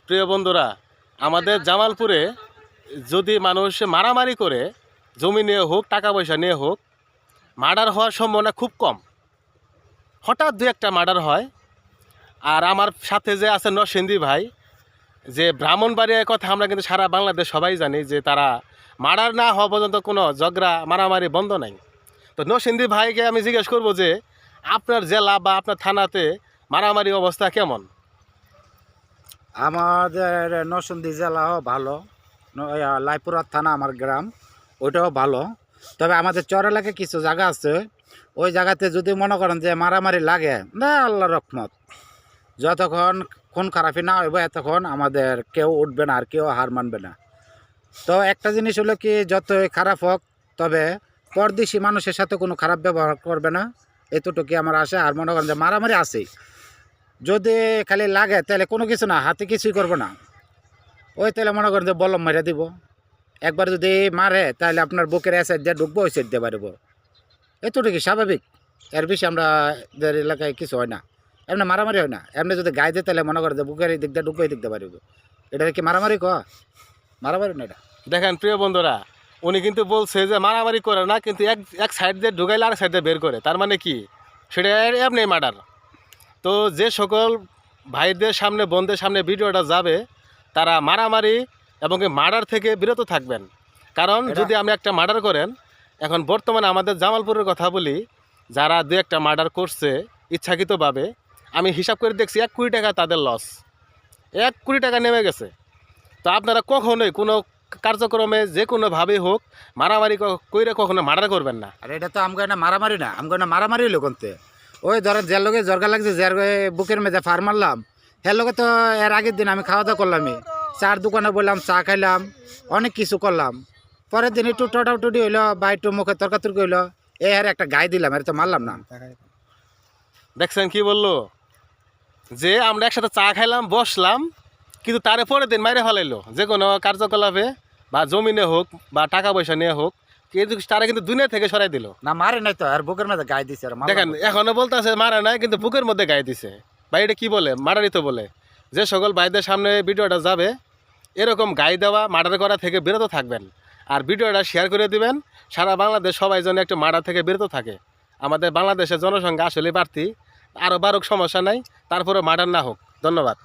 প্রিয় বন্ধুরা, আমাদের জামালপুরে যদি মানুষ মারামারি করে, জমি নিয়ে হোক টাকা পয়সা নিয়ে হোক, মার্ডার হওয়ার সম্ভাবনা খুব কম। হঠাৎ দু একটা মার্ডার হয়। আর আমার সাথে যে আছে নরসিংদী ভাই, যে ব্রাহ্মণবাড়িয়ার কথা আমরা কিন্তু সারা বাংলাদেশ সবাই জানি যে তারা মার্ডার না হওয়া পর্যন্ত কোনো ঝগড়া মারামারি বন্ধ নাই। তো নরসিংদী ভাইকে আমি জিজ্ঞেস করবো যে আপনার জেলা বা আপনার থানাতে মারামারি অবস্থা কেমন? আমাদের নরসিংদী জেলাও ভালো, লাইপুরা থানা আমার গ্রাম, ওইটাও ভালো। তবে আমাদের চর এলাকায় কিছু জায়গা আছে, ওই জায়গাতে যদি মনে করেন যে মারামারি লাগে না, আল্লাহ রহমত, যতক্ষণ খুন খারাপি না হইব এতক্ষণ আমাদের কেউ উঠবে না আর কেউ হার মানবে না। তো একটা জিনিস হলো কি, যতই খারাপ হোক তবে পরদেশি মানুষের সাথে কোনো খারাপ ব্যবহার করবে না, এতটুকুই আমার আশা। আর মনে করেন যে মারামারি আছে, যদি খালি লাগে তাহলে কোনো কিছু না, হাতে কিছুই করবো না, ওই তাহলে মনে করেন যে বলম মেরে দিব। একবার যদি মারে তাহলে আপনার বুকের এ সাইড দিয়ে ঢুকবো, ওই সাইড দিয়ে পারবো, এতটুকু স্বাভাবিক। এর বেশি আমাদের এলাকায় কিছু হয় না, এমনি মারামারি হয় না। এমনি যদি গায়ে দিয়ে তাহলে মনে করেন যে বুকের এই দিক দিয়ে ঢুকবো, এই দিক দিয়ে পারবো। এটা কি মারামারি মারামারি না এটা। দেখেন প্রিয় বন্ধুরা, উনি কিন্তু বলছে যে মারামারি করে না, কিন্তু এক সাইড দিয়ে ঢুকাইলে আর সাইড দিয়ে বের করে, তার মানে কি সেটা এমনি মার্ডার। তো যে সকল ভাইদের সামনে বোনদের সামনে ভিডিওটা যাবে, তারা মারামারি এবং মার্ডার থেকে বিরত থাকবেন। কারণ যদি আপনি একটা মার্ডার করেন, এখন বর্তমানে আমাদের জামালপুরের কথা বলি, যারা দু একটা মার্ডার করছে ইচ্ছাকৃতভাবে, আমি হিসাব করে দেখছি 1 কোটি টাকা তাদের লস, 1 কোটি টাকা নেমে গেছে। তো আপনারা কখনোই কোনো কার্যক্রমে যে কোনোভাবেই হোক মারামারি কইরে কখনো মার্ডার করবেন না। আর এটা তো আমগো না মারামারি না, আমগো না মারামারি হলো কোনতে। ওই ধরেন যার লোকে জরগা লাগছে, যার বুকের মেঝে ফার মারলাম, এর লোকে তো এর আগের দিন আমি খাওয়া দাওয়া করলামই, চার দোকানে বললাম, চা খাইলাম, অনেক কিছু করলাম। পরের দিন একটু টটাউটুটি হইলো বা একটু মুখে তর্কাতর্কি হইলো, এই আর একটা গায়ে দিলাম, এর তো মারলাম না। দেখছেন কি বললো, যে আমরা একসাথে চা খাইলাম, বসলাম, কিন্তু তারে পরের দিন মাইরে ফেলাইলো। যে কোনো কার্যকলাপে বা জমিনে হোক বা টাকা পয়সা নিয়ে হোক, কিন্তু তারা কিন্তু দুনিয়া থেকে সরাই দিল। না মারে নাই তো, আর বুকের মধ্যে গায়ে দিছে। দেখেন এখনো বলতেছে মারা নাই, কিন্তু বুকের মধ্যে গায়ে দিছে। ভাই এটা কি বলে? মার্ডারই তো বলে। যে সকল ভাইদের সামনে ভিডিওটা যাবে, এরকম গায়ে দেওয়া মার্ডার করা থেকে বিরত থাকবেন। আর ভিডিওটা শেয়ার করে দিবেন, সারা বাংলাদেশ সবাই যেন একটু মার্ডার থেকে বিরত থাকে। আমাদের বাংলাদেশের জনসংখ্যা আসলে বাড়তি, আরও বাড়ুক সমস্যা নাই, তারপরে মার্ডার না হোক। ধন্যবাদ।